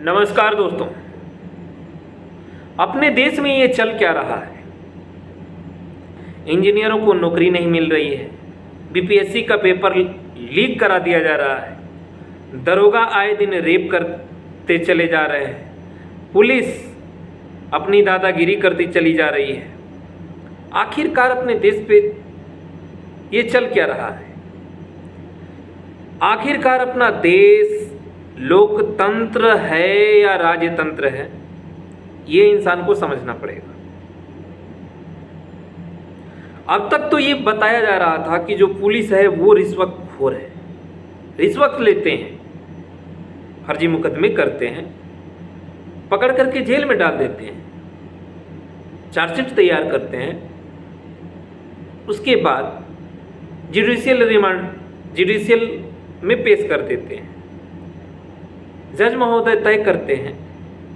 नमस्कार दोस्तों। अपने देश में ये चल क्या रहा है? इंजीनियरों को नौकरी नहीं मिल रही है, बीपीएससी का पेपर लीक करा दिया जा रहा है, दरोगा आए दिन रेप करते चले जा रहे हैं, पुलिस अपनी दादागिरी करती चली जा रही है। आखिरकार अपने देश पे ये चल क्या रहा है? आखिरकार अपना देश लोकतंत्र है या राजतंत्र है, ये इंसान को समझना पड़ेगा। अब तक तो ये बताया जा रहा था कि जो पुलिस है वो रिश्वतखोर है, रिश्वत लेते हैं, फर्जी मुकदमे करते हैं, पकड़ करके जेल में डाल देते हैं, चार्जशीट तैयार करते हैं, उसके बाद जुडिशियल में पेश कर देते हैं। जज महोदय तय करते हैं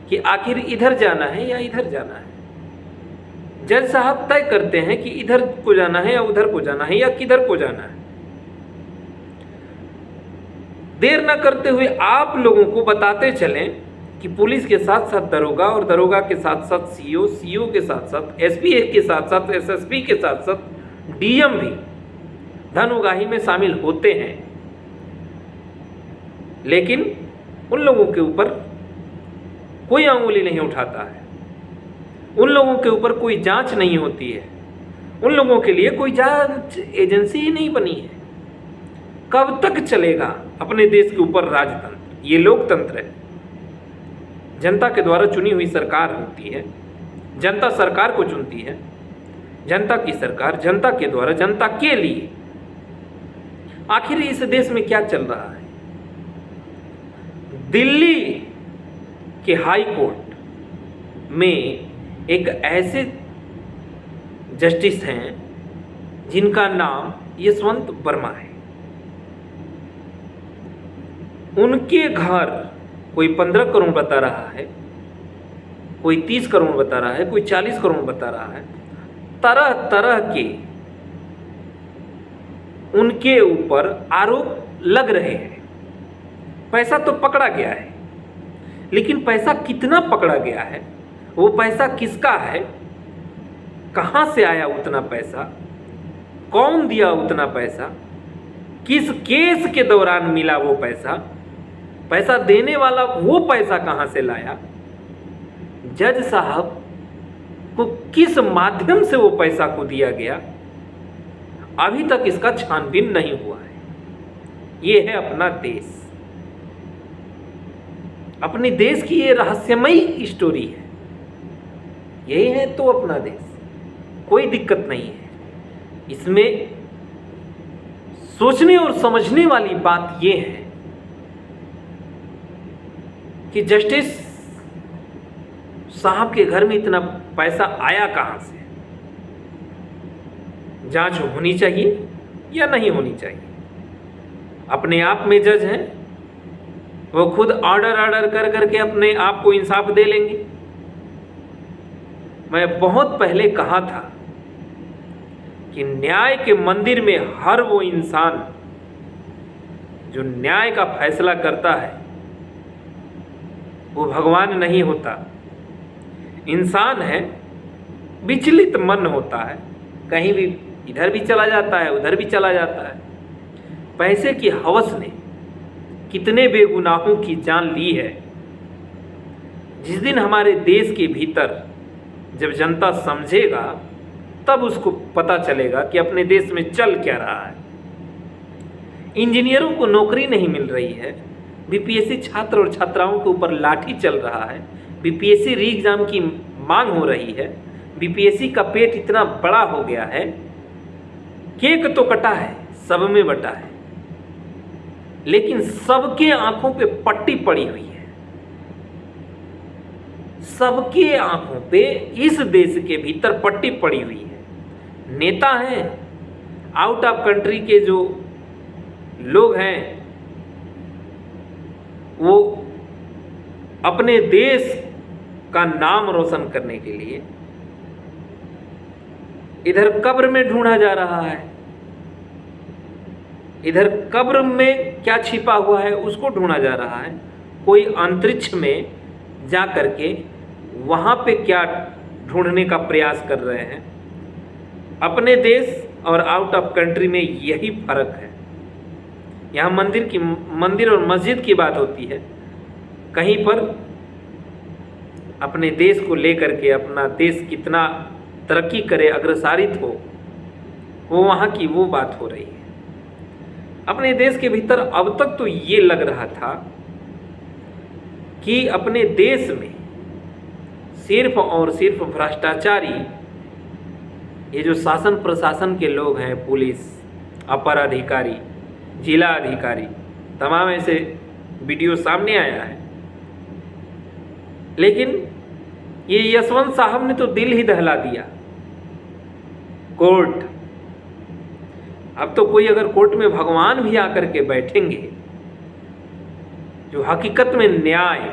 कि आखिर इधर जाना है या इधर जाना है। जज साहब तय करते हैं कि इधर को जाना है या उधर को जाना है या किधर को जाना है। देर न करते हुए आप लोगों को बताते चलें कि पुलिस के साथ साथ दरोगा और दरोगा के साथ साथ सीओ, सीओ के साथ साथ एसपी के साथ साथ एसएसपी के साथ साथ डीएम भी धन उगाही में शामिल होते हैं, लेकिन उन लोगों के ऊपर कोई अंगुली नहीं उठाता है, उन लोगों के ऊपर कोई जांच नहीं होती है, उन लोगों के लिए कोई जांच एजेंसी ही नहीं बनी है। कब तक चलेगा अपने देश के ऊपर राजतंत्र? ये लोकतंत्र है, जनता के द्वारा चुनी हुई सरकार होती है, जनता सरकार को चुनती है, जनता की सरकार जनता के द्वारा जनता के लिए। आखिर इस देश में क्या चल रहा है? दिल्ली के हाई कोर्ट में एक ऐसे जस्टिस हैं जिनका नाम यशवंत वर्मा है। उनके घर कोई 15 करोड़ बता रहा है, कोई 30 करोड़ बता रहा है, कोई 40 करोड़ बता रहा है। तरह तरह के उनके ऊपर आरोप लग रहे हैं। पैसा तो पकड़ा गया है, लेकिन पैसा कितना पकड़ा गया है, वो पैसा किसका है, कहाँ से आया उतना पैसा, कौन दिया उतना पैसा, किस केस के दौरान मिला वो पैसा, पैसा देने वाला वो पैसा कहाँ से लाया, जज साहब को किस माध्यम से वो पैसा को दिया गया, अभी तक इसका छानबीन नहीं हुआ है। ये है अपना देश। अपने देश की ये रहस्यमयी स्टोरी है। यही है तो अपना देश, कोई दिक्कत नहीं है इसमें। सोचने और समझने वाली बात ये है कि जस्टिस साहब के घर में इतना पैसा आया कहां से? जांच होनी चाहिए या नहीं होनी चाहिए? अपने आप में जज हैं, वो खुद ऑर्डर कर करके अपने आप को इंसाफ दे लेंगे। मैं बहुत पहले कहा था कि न्याय के मंदिर में हर वो इंसान जो न्याय का फैसला करता है वो भगवान नहीं होता, इंसान है, विचलित मन होता है, कहीं भी इधर भी चला जाता है, उधर भी चला जाता है। पैसे की हवस ने कितने बेगुनाहों की जान ली है। जिस दिन हमारे देश के भीतर जब जनता समझेगा तब उसको पता चलेगा कि अपने देश में चल क्या रहा है। इंजीनियरों को नौकरी नहीं मिल रही है, बीपीएससी छात्र और छात्राओं के ऊपर लाठी चल रहा है, बीपीएससी री एग्जाम की मांग हो रही है, बीपीएससी का पेट इतना बड़ा हो गया है, केक तो कटा है, सब में बटा है, लेकिन सबके आंखों पे पट्टी पड़ी हुई है। सबके आंखों पे इस देश के भीतर पट्टी पड़ी हुई है। नेता हैं, आउट ऑफ कंट्री के जो लोग हैं वो अपने देश का नाम रोशन करने के लिए इधर कब्र में ढूंढा जा रहा है, इधर कब्र में क्या छिपा हुआ है उसको ढूंढा जा रहा है। कोई अंतरिक्ष में जा करके वहाँ पे क्या ढूंढने का प्रयास कर रहे हैं। अपने देश और आउट ऑफ कंट्री में यही फर्क है। यहाँ मंदिर और मस्जिद की बात होती है, कहीं पर अपने देश को लेकर के अपना देश कितना तरक्की करे, अग्रसारित हो, वो वहाँ की वो बात हो रही है। अपने देश के भीतर अब तक तो ये लग रहा था कि अपने देश में सिर्फ और सिर्फ भ्रष्टाचारी, ये जो शासन प्रशासन के लोग हैं, पुलिस, अपर अधिकारी, जिला अधिकारी, तमाम ऐसे वीडियो सामने आया है। लेकिन ये यशवंत साहब ने तो दिल ही दहला दिया। कोर्ट, अब तो कोई अगर कोर्ट में भगवान भी आकर के बैठेंगे, जो हकीकत में न्याय,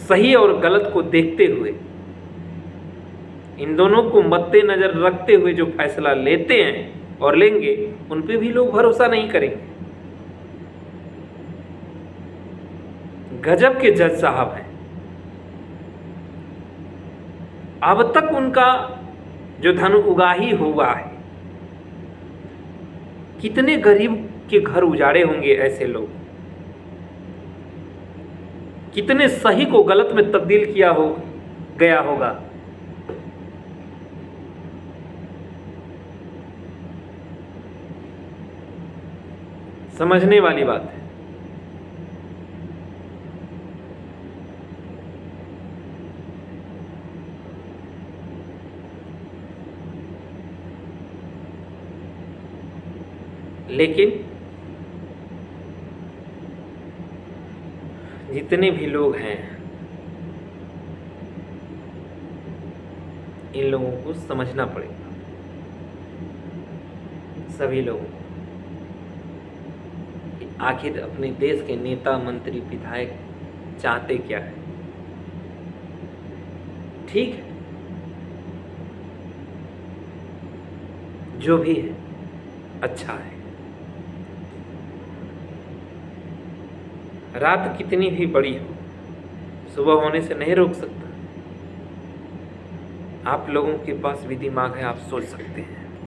सही और गलत को देखते हुए, इन दोनों को मद्देनजर रखते हुए जो फैसला लेते हैं और लेंगे, उन पे भी लोग भरोसा नहीं करेंगे। गजब के जज साहब हैं। अब तक उनका जो धन उगाही हुआ है, कितने गरीब के घर उजाड़े होंगे ऐसे लोग, कितने सही को गलत में तब्दील किया हो गया होगा। समझने वाली बात है। लेकिन जितने भी लोग हैं, इन लोगों को समझना पड़ेगा, सभी लोगों को, कि आखिर अपने देश के नेता, मंत्री, विधायक चाहते क्या है। ठीक है, जो भी है अच्छा है। रात कितनी भी बड़ी हो, सुबह होने से नहीं रोक सकता। आप लोगों के पास भी दिमाग है, आप सोच सकते हैं।